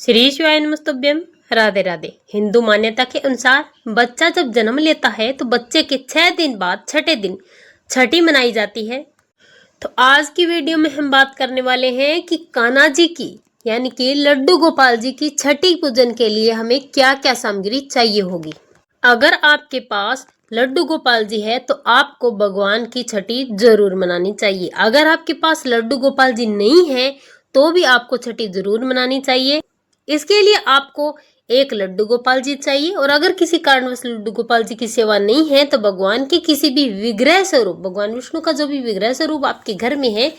श्री शिवाय नमस्तुभ्यम। राधे राधे। हिंदू मान्यता के अनुसार बच्चा जब जन्म लेता है तो बच्चे के 6 दिन बाद छठे दिन छठी मनाई जाती है। तो आज की वीडियो में हम बात करने वाले हैं कि कान्हा जी की यानी कि लड्डू गोपाल जी की छठी पूजन के लिए हमें क्या क्या सामग्री चाहिए होगी। अगर आपके पास लड्डू गोपाल जी है तो आपको भगवान की छठी जरूर मनानी चाहिए। अगर आपके पास लड्डू गोपाल जी नहीं है तो भी आपको छठी जरूर मनानी चाहिए। इसके लिए आपको एक लड्डू गोपाल जी चाहिए और अगर किसी कारणवश लड्डू गोपाल जी की सेवा नहीं है तो भगवान के किसी भी विग्रह स्वरूप, भगवान विष्णु का जो भी विग्रह स्वरूप आपके घर में है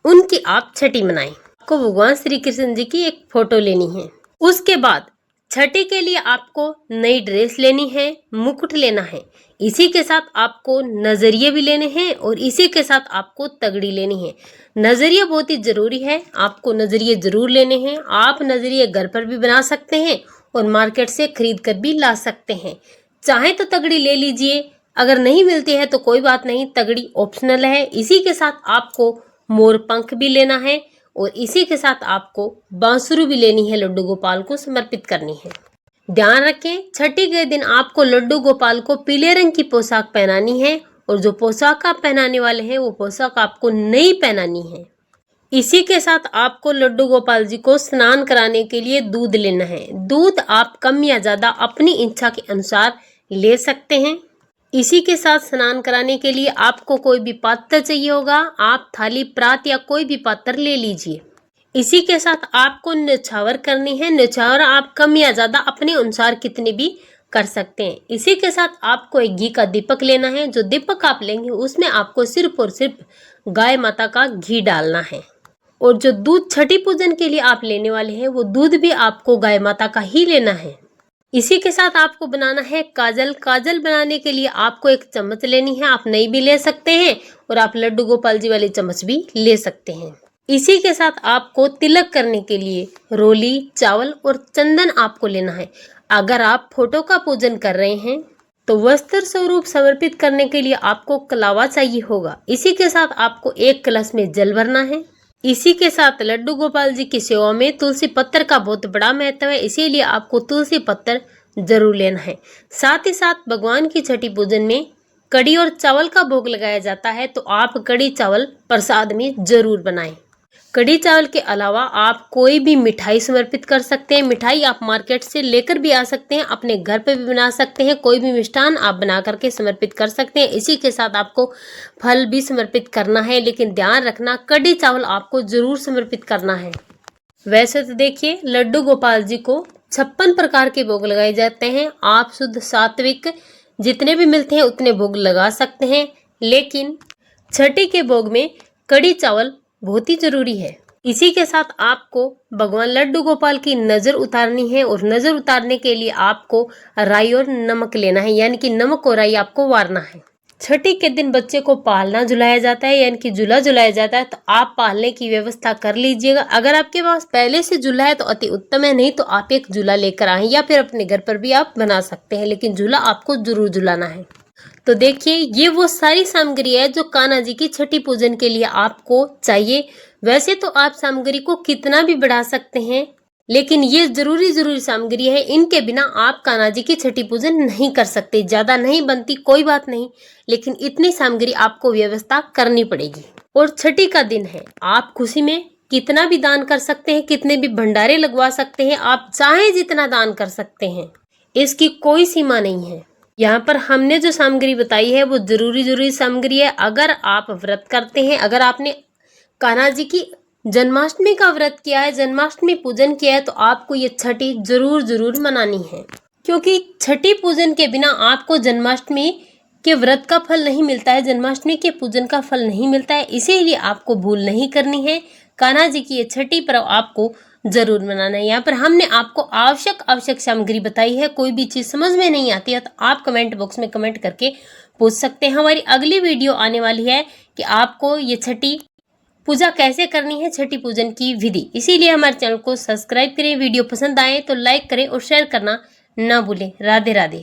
उनकी आप छठी मनाएं। आपको भगवान श्री कृष्ण जी की एक फोटो लेनी है। उसके बाद छठी के लिए आपको नई ड्रेस लेनी है, मुकुट लेना है। इसी के साथ आपको नजरिए भी लेने हैं और इसी के साथ आपको तगड़ी लेनी है। नजरिए बहुत ही जरूरी है, आपको नजरिए जरूर लेने हैं। आप नजरिए घर पर भी बना सकते हैं और मार्केट से खरीद कर भी ला सकते हैं। चाहे तो तगड़ी ले लीजिए, अगर नहीं मिलती है तो कोई बात नहीं, तगड़ी ऑप्शनल है। इसी के साथ आपको मोर पंख भी लेना है और इसी के साथ आपको बांसुरी भी लेनी है, लड्डू गोपाल को समर्पित करनी है। ध्यान रखें, छठी के दिन आपको लड्डू गोपाल को पीले रंग की पोशाक पहनानी है और जो पोशाक आप पहनाने वाले हैं वो पोशाक आपको नई पहनानी है। इसी के साथ आपको लड्डू गोपाल जी को स्नान कराने के लिए दूध लेना है। दूध आप कम या ज्यादा अपनी इच्छा के अनुसार ले सकते हैं। इसी के साथ स्नान कराने के लिए आपको कोई भी पात्र चाहिए होगा, आप थाली प्रात या कोई भी पात्र ले लीजिए। इसी के साथ आपको न्यौछावर करनी है। न्यौछावर आप कम या ज्यादा अपने अनुसार कितने भी कर सकते हैं। इसी के साथ आपको एक घी का दीपक लेना है। जो दीपक आप लेंगे उसमें आपको सिर्फ और सिर्फ गाय माता का घी डालना है और जो दूध छठी पूजन के लिए आप लेने वाले हैं वो दूध भी आपको गाय माता का ही लेना है। इसी के साथ आपको बनाना है काजल। काजल बनाने के लिए आपको एक चम्मच लेनी है, आप नई भी ले सकते हैं और आप लड्डू गोपाल जी वाली चम्मच भी ले सकते हैं। इसी के साथ आपको तिलक करने के लिए रोली, चावल और चंदन आपको लेना है। अगर आप फोटो का पूजन कर रहे हैं तो वस्त्र स्वरूप समर्पित करने के लिए आपको कलावा चाहिए होगा। इसी के साथ आपको एक कलश में जल भरना है। इसी के साथ लड्डू गोपाल जी की सेवा में तुलसी पत्तर का बहुत बड़ा महत्व है, इसीलिए आपको तुलसी पत्तर जरूर लेना है। साथ ही साथ भगवान की छठी पूजन में कड़ी और चावल का भोग लगाया जाता है, तो आप कड़ी चावल प्रसाद में जरूर बनाएं। कड़ी चावल के अलावा आप कोई भी मिठाई समर्पित कर सकते हैं। मिठाई आप मार्केट से लेकर भी आ सकते हैं, अपने घर पे भी बना सकते हैं। कोई भी मिष्ठान आप बना करके समर्पित कर सकते हैं। इसी के साथ आपको फल भी समर्पित करना है, लेकिन ध्यान रखना कड़ी चावल आपको जरूर समर्पित करना है। वैसे तो देखिए, लड्डू गोपाल जी को 56 प्रकार के भोग लगाए जाते हैं। आप शुद्ध सात्विक जितने भी मिलते हैं उतने भोग लगा सकते हैं, लेकिन छठी के भोग में कड़ी चावल बहुत ही जरूरी है। इसी के साथ आपको भगवान लड्डू गोपाल की नजर उतारनी है और नजर उतारने के लिए आपको राई और नमक लेना है, यानी कि नमक और राई आपको वारना है। छठी के दिन बच्चे को पालना झुलाया जाता है, यानी कि झूला झुलाया जाता है, तो आप पालने की व्यवस्था कर लीजिएगा। अगर आपके पास पहले से झूला है तो अति उत्तम है, नहीं तो आप एक झूला लेकर आए या फिर अपने घर पर भी आप बना सकते हैं, लेकिन झूला आपको जरूर झुलाना है। तो देखिए, ये वो सारी सामग्री है जो कान्हा जी की छठी पूजन के लिए आपको चाहिए। वैसे तो आप सामग्री को कितना भी बढ़ा सकते हैं, लेकिन ये जरूरी सामग्री है। इनके बिना आप कान्हा जी की छठी पूजन नहीं कर सकते। ज्यादा नहीं बनती कोई बात नहीं, लेकिन इतनी सामग्री आपको व्यवस्था करनी पड़ेगी। और छठी का दिन है, आप खुशी में कितना भी दान कर सकते हैं, कितने भी भंडारे लगवा सकते हैं, आप चाहे जितना दान कर सकते हैं, इसकी कोई सीमा नहीं है। यहाँ पर हमने जो सामग्री बताई है वो जरूरी सामग्री है। अगर आप व्रत करते हैं, अगर आपने कान्हा जी की जन्माष्टमी का व्रत किया है, जन्माष्टमी पूजन किया है, तो आपको ये छठी जरूर मनानी है, क्योंकि छठी पूजन के बिना आपको जन्माष्टमी के व्रत का फल नहीं मिलता है, जन्माष्टमी के पूजन का फल नहीं मिलता है। इसीलिए आपको भूल नहीं करनी है। कान्हा जी की ये छठी पर्व आपको जरूर मनाना है। यहाँ पर हमने आपको आवश्यक सामग्री बताई है। कोई भी चीज समझ में नहीं आती है तो आप कमेंट बॉक्स में कमेंट करके पूछ सकते हैं। हमारी अगली वीडियो आने वाली है कि आपको ये छठी पूजा कैसे करनी है, छठी पूजन की विधि। इसीलिए हमारे चैनल को सब्सक्राइब करें। वीडियो पसंद आए तो लाइक करें और शेयर करना ना भूलें। राधे राधे।